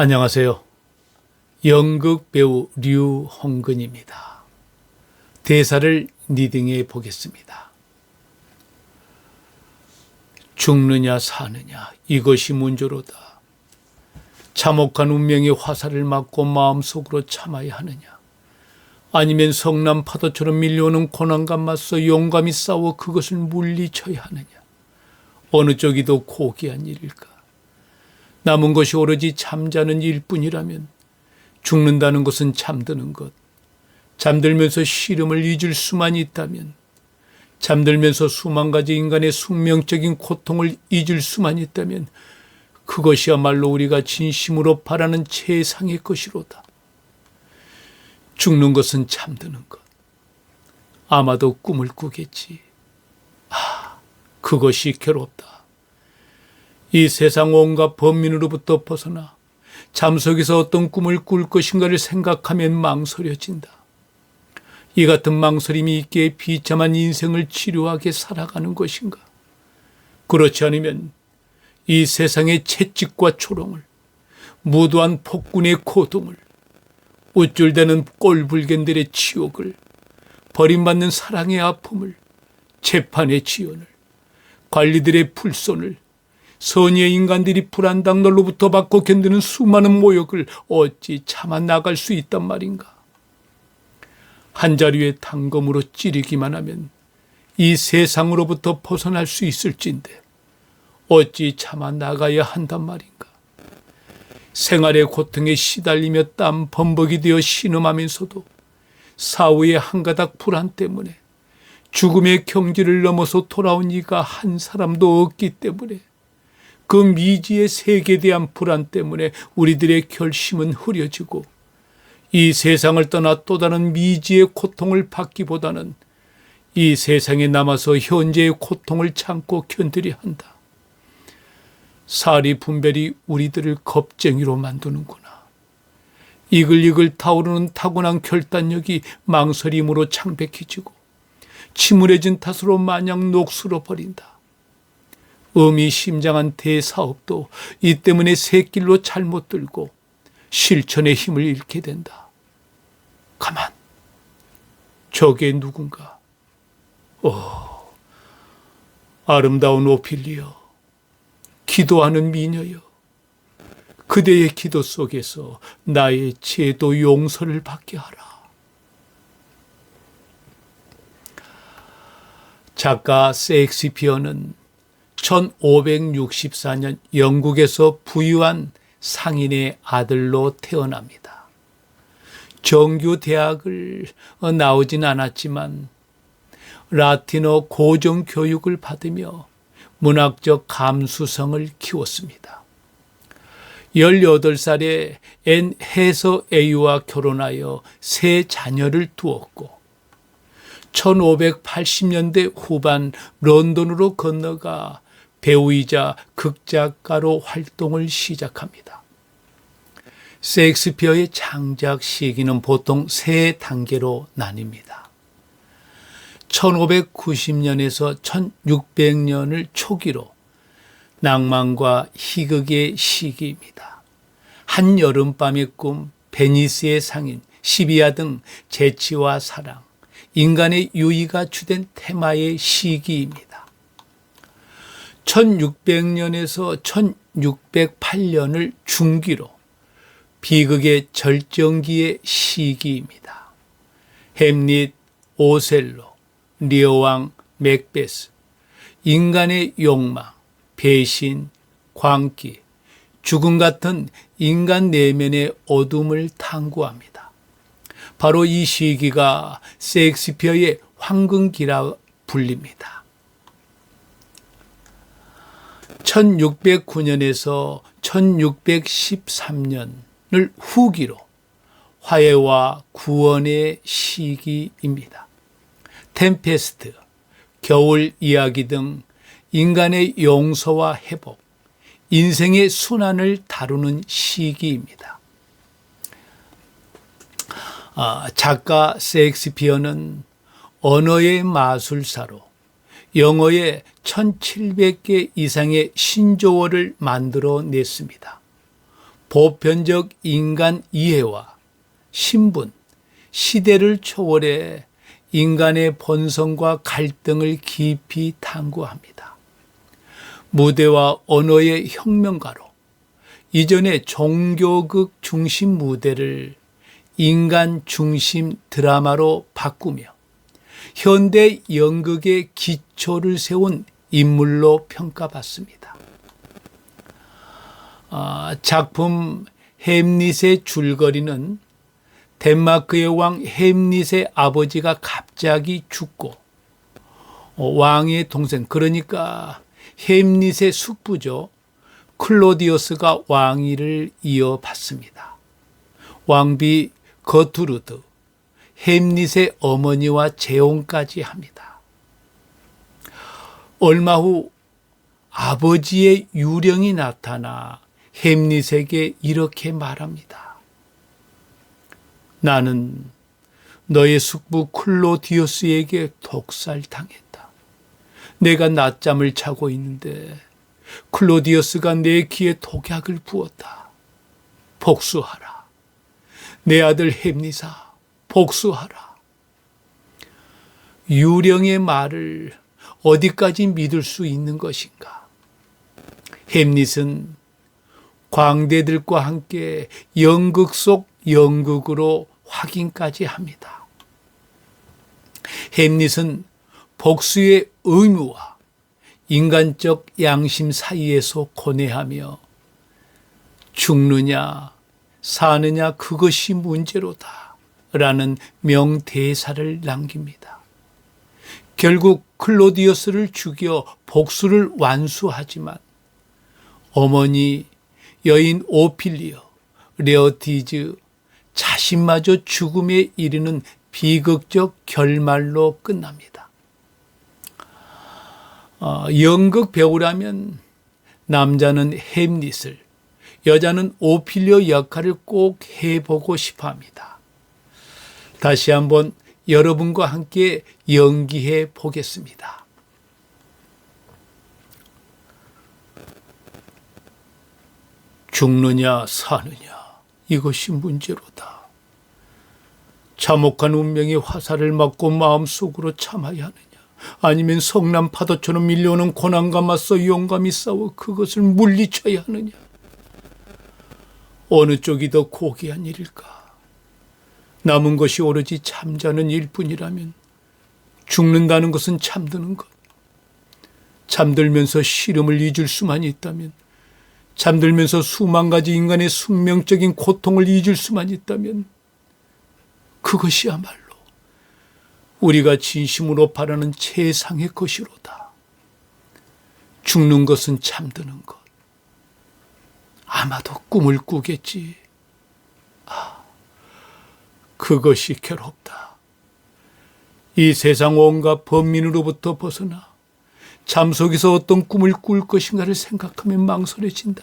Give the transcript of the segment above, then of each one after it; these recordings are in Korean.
안녕하세요. 연극 배우 류홍근입니다. 대사를 리딩해 보겠습니다. 죽느냐 사느냐 이것이 문제로다. 참혹한 운명의 화살을 맞고 마음속으로 참아야 하느냐, 아니면 성남 파도처럼 밀려오는 고난과 맞서 용감히 싸워 그것을 물리쳐야 하느냐. 어느 쪽이 더 고귀한 일일까? 남은 것이 오로지 잠자는 일뿐이라면 죽는다는 것은 잠드는 것, 잠들면서 시름을 잊을 수만 있다면, 잠들면서 수만 가지 인간의 숙명적인 고통을 잊을 수만 있다면 그것이야말로 우리가 진심으로 바라는 최상의 것이로다. 죽는 것은 잠드는 것. 아마도 꿈을 꾸겠지. 그것이 괴롭다. 이 세상 온갖 번민으로부터 벗어나 잠속에서 어떤 꿈을 꿀 것인가를 생각하면 망설여진다. 이 같은 망설임이 있기에 비참한 인생을 지루하게 살아가는 것인가? 그렇지 않으면 이 세상의 채찍과 초롱을, 무도한 폭군의 고통을, 우쭐대는 꼴불견들의 치욕을, 버림받는 사랑의 아픔을, 재판의 지연을, 관리들의 불손을, 선의의 인간들이 불안당들로부터 받고 견디는 수많은 모욕을 어찌 참아 나갈 수 있단 말인가? 한 자루의 단검으로 찌르기만 하면 이 세상으로부터 벗어날 수 있을진데 어찌 참아 나가야 한단 말인가? 생활의 고통에 시달리며 땀 범벅이 되어 신음하면서도 사후의 한 가닥 불안 때문에, 죽음의 경지를 넘어서 돌아온 이가 한 사람도 없기 때문에, 그 미지의 세계에 대한 불안 때문에 우리들의 결심은 흐려지고, 이 세상을 떠나 또 다른 미지의 고통을 받기보다는 이 세상에 남아서 현재의 고통을 참고 견디려 한다. 사리 분별이 우리들을 겁쟁이로 만드는구나. 이글이글 타오르는 타고난 결단력이 망설임으로 창백해지고 침울해진 탓으로 마냥 녹슬어 버린다. 의미심장한 대사업도 이 때문에 새길로 잘못 들고 실천의 힘을 잃게 된다. 가만, 저게 누군가? 아름다운 오피리어, 기도하는 미녀여, 그대의 기도 속에서 나의 죄도 용서를 받게 하라. 작가 셰익스피어는 1564년 영국에서 부유한 상인의 아들로 태어납니다. 정규 대학을 나오진 않았지만 라틴어 고정 교육을 받으며 문학적 감수성을 키웠습니다. 18살에 앤 해서 에이와 결혼하여 세 자녀를 두었고 1580년대 후반 런던으로 건너가 배우이자 극작가로 활동을 시작합니다. 셰익스피어의 창작 시기는 보통 세 단계로 나뉩니다. 1590년에서 1600년을 초기로 낭만과 희극의 시기입니다. 한여름밤의 꿈, 베니스의 상인, 시비아 등 재치와 사랑, 인간의 유의가 주된 테마의 시기입니다. 1600년에서 1608년을 중기로 비극의 절정기의 시기입니다. 햄릿, 오셀로, 리어왕, 맥베스, 인간의 욕망, 배신, 광기, 죽음 같은 인간 내면의 어둠을 탐구합니다. 바로 이 시기가 셰익스피어의 황금기라 불립니다. 1609년에서 1613년을 후기로 화해와 구원의 시기입니다. 템페스트, 겨울 이야기 등 인간의 용서와 회복, 인생의 순환을 다루는 시기입니다. 작가 셰익스피어는 언어의 마술사로 영어에 1700개 이상의 신조어를 만들어냈습니다. 보편적 인간 이해와 신분, 시대를 초월해 인간의 본성과 갈등을 깊이 탐구합니다. 무대와 언어의 혁명가로 이전의 종교극 중심 무대를 인간 중심 드라마로 바꾸며 현대 연극의 기초를 세운 인물로 평가받습니다. 작품 햄릿의 줄거리는 덴마크의 왕 햄릿의 아버지가 갑자기 죽고 왕의 동생, 그러니까 햄릿의 숙부죠, 클로디우스가 왕위를 이어받습니다. 왕비 거투르드, 햄릿의 어머니와 재혼까지 합니다. 얼마 후 아버지의 유령이 나타나 햄릿에게 이렇게 말합니다. 나는 너의 숙부 클로디우스에게 독살당했다. 내가 낮잠을 자고 있는데 클로디우스가 내 귀에 독약을 부었다. 복수하라. 내 아들 햄릿아, 복수하라. 유령의 말을 어디까지 믿을 수 있는 것인가? 햄릿은 광대들과 함께 연극 속 연극으로 확인까지 합니다. 햄릿은 복수의 의무와 인간적 양심 사이에서 고뇌하며 죽느냐 사느냐 그것이 문제로다 라는 명대사를 남깁니다. 결국 클로디우스를 죽여 복수를 완수하지만 어머니 여인 오피리어, 레오티즈 자신마저 죽음에 이르는 비극적 결말로 끝납니다. 연극 배우라면 남자는 햄릿을, 여자는 오피리어 역할을 꼭 해보고 싶어 합니다. 다시 한번 여러분과 함께 연기해 보겠습니다. 죽느냐 사느냐 이것이 문제로다. 참혹한 운명의 화살을 맞고 마음속으로 참아야 하느냐, 아니면 성남 파도처럼 밀려오는 고난과 맞서 용감히 싸워 그것을 물리쳐야 하느냐. 어느 쪽이 더 고귀한 일일까? 남은 것이 오로지 잠자는 일뿐이라면 죽는다는 것은 잠드는 것. 잠들면서 시름을 잊을 수만 있다면, 잠들면서 수만 가지 인간의 숙명적인 고통을 잊을 수만 있다면 그것이야말로 우리가 진심으로 바라는 최상의 것이로다. 죽는 것은 잠드는 것. 아마도 꿈을 꾸겠지. 그것이 괴롭다. 이 세상 온갖 번민으로부터 벗어나 잠속에서 어떤 꿈을 꿀 것인가를 생각하면 망설여진다.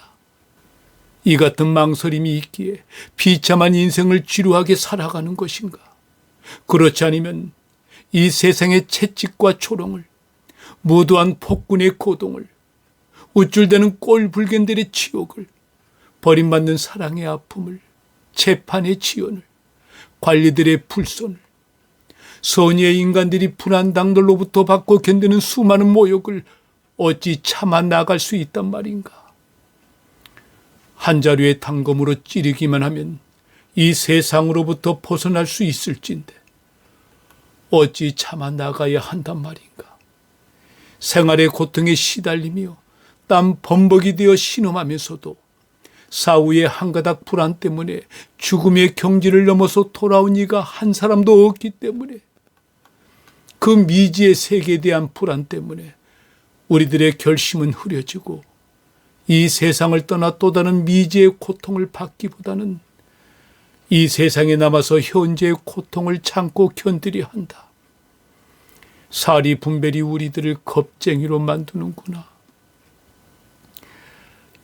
이 같은 망설임이 있기에 비참한 인생을 지루하게 살아가는 것인가? 그렇지 않으면 이 세상의 채찍과 초롱을, 무도한 폭군의 고동을, 우쭐대는 꼴불견들의 치욕을, 버림받는 사랑의 아픔을, 재판의 지연을, 관리들의 불손을, 선의의 인간들이 불안당들로부터 받고 견디는 수많은 모욕을 어찌 참아 나갈 수 있단 말인가? 한 자루의 단검으로 찌르기만 하면 이 세상으로부터 벗어날 수 있을진데 어찌 참아 나가야 한단 말인가? 생활의 고통에 시달리며 땀 범벅이 되어 신음하면서도 사후의 한 가닥 불안 때문에 죽음의 경지를 넘어서 돌아온 이가 한 사람도 없기 때문에, 그 미지의 세계에 대한 불안 때문에 우리들의 결심은 흐려지고 이 세상을 떠나 또 다른 미지의 고통을 받기보다는 이 세상에 남아서 현재의 고통을 참고 견디려 한다. 사리 분별이 우리들을 겁쟁이로 만드는구나.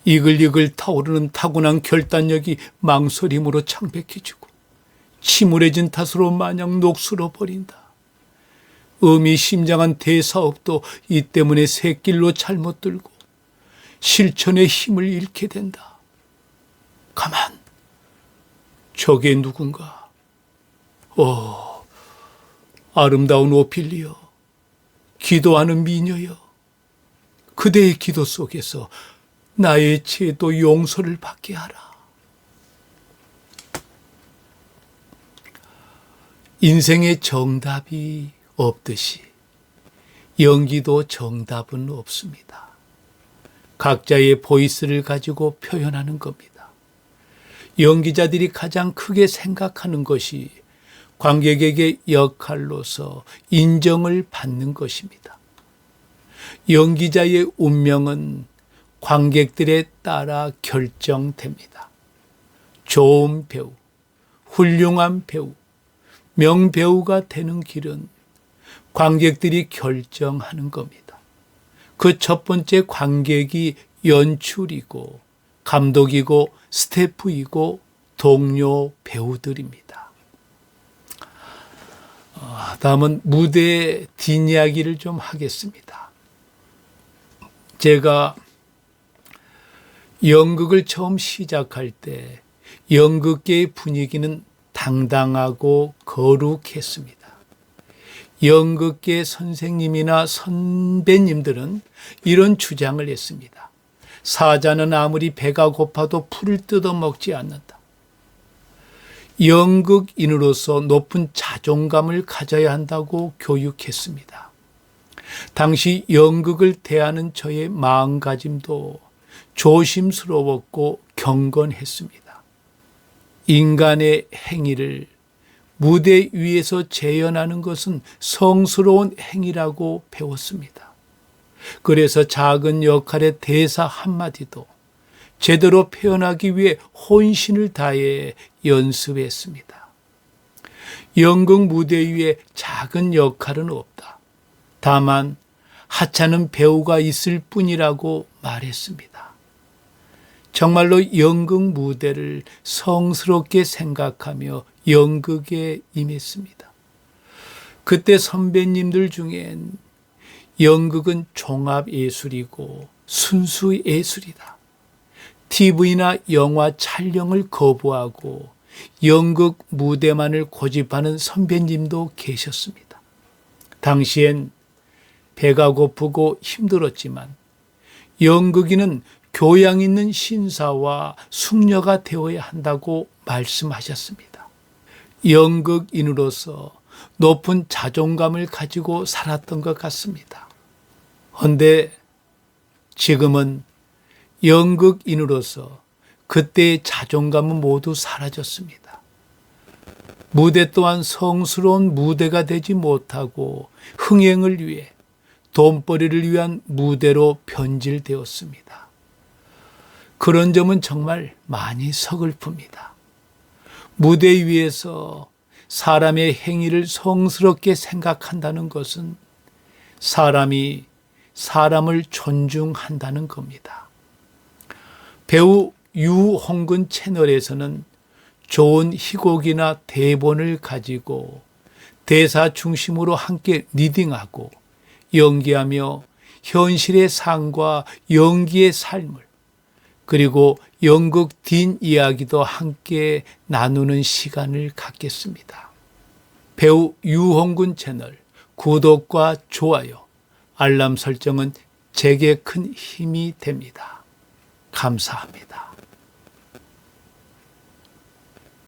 이글이글 타오르는 타고난 결단력이 망설임으로 창백해지고 침울해진 탓으로 마냥 녹슬어 버린다. 의미심장한 대사업도 이 때문에 새길로 잘못 들고 실천의 힘을 잃게 된다. 가만, 저게 누군가? 아름다운 오피리어, 기도하는 미녀여, 그대의 기도 속에서 나의 죄도 용서를 받게 하라. 인생에 정답이 없듯이 연기도 정답은 없습니다. 각자의 보이스를 가지고 표현하는 겁니다. 연기자들이 가장 크게 생각하는 것이 관객에게 역할로서 인정을 받는 것입니다. 연기자의 운명은 관객들에 따라 결정됩니다. 좋은 배우, 훌륭한 배우, 명배우가 되는 길은 관객들이 결정하는 겁니다. 그 첫 번째 관객이 연출이고 감독이고 스태프이고 동료 배우들입니다. 다음은 무대 뒷이야기를 좀 하겠습니다. 제가 연극을 처음 시작할 때 연극계의 분위기는 당당하고 거룩했습니다. 연극계 선생님이나 선배님들은 이런 주장을 했습니다. 사자는 아무리 배가 고파도 풀을 뜯어먹지 않는다. 연극인으로서 높은 자존감을 가져야 한다고 교육했습니다. 당시 연극을 대하는 저의 마음가짐도 조심스러웠고 경건했습니다. 인간의 행위를 무대 위에서 재현하는 것은 성스러운 행위라고 배웠습니다. 그래서 작은 역할의 대사 한마디도 제대로 표현하기 위해 혼신을 다해 연습했습니다. 연극 무대 위에 작은 역할은 없다. 다만 하찮은 배우가 있을 뿐이라고 말했습니다. 정말로 연극 무대를 성스럽게 생각하며 연극에 임했습니다. 그때 선배님들 중엔 연극은 종합예술이고 순수예술이다. TV나 영화 촬영을 거부하고 연극 무대만을 고집하는 선배님도 계셨습니다. 당시엔 배가 고프고 힘들었지만 연극인은 교양 있는 신사와 숙녀가 되어야 한다고 말씀하셨습니다. 연극인으로서 높은 자존감을 가지고 살았던 것 같습니다. 그런데 지금은 연극인으로서 그때의 자존감은 모두 사라졌습니다. 무대 또한 성스러운 무대가 되지 못하고 흥행을 위해 돈벌이를 위한 무대로 변질되었습니다. 그런 점은 정말 많이 서글픕니다. 무대 위에서 사람의 행위를 성스럽게 생각한다는 것은 사람이 사람을 존중한다는 겁니다. 배우 유홍근 채널에서는 좋은 희곡이나 대본을 가지고 대사 중심으로 함께 리딩하고 연기하며 현실의 삶과 연기의 삶을 그리고 연극 뒷이야기도 함께 나누는 시간을 갖겠습니다. 배우 유홍근 채널 구독과 좋아요, 알람 설정은 제게 큰 힘이 됩니다. 감사합니다.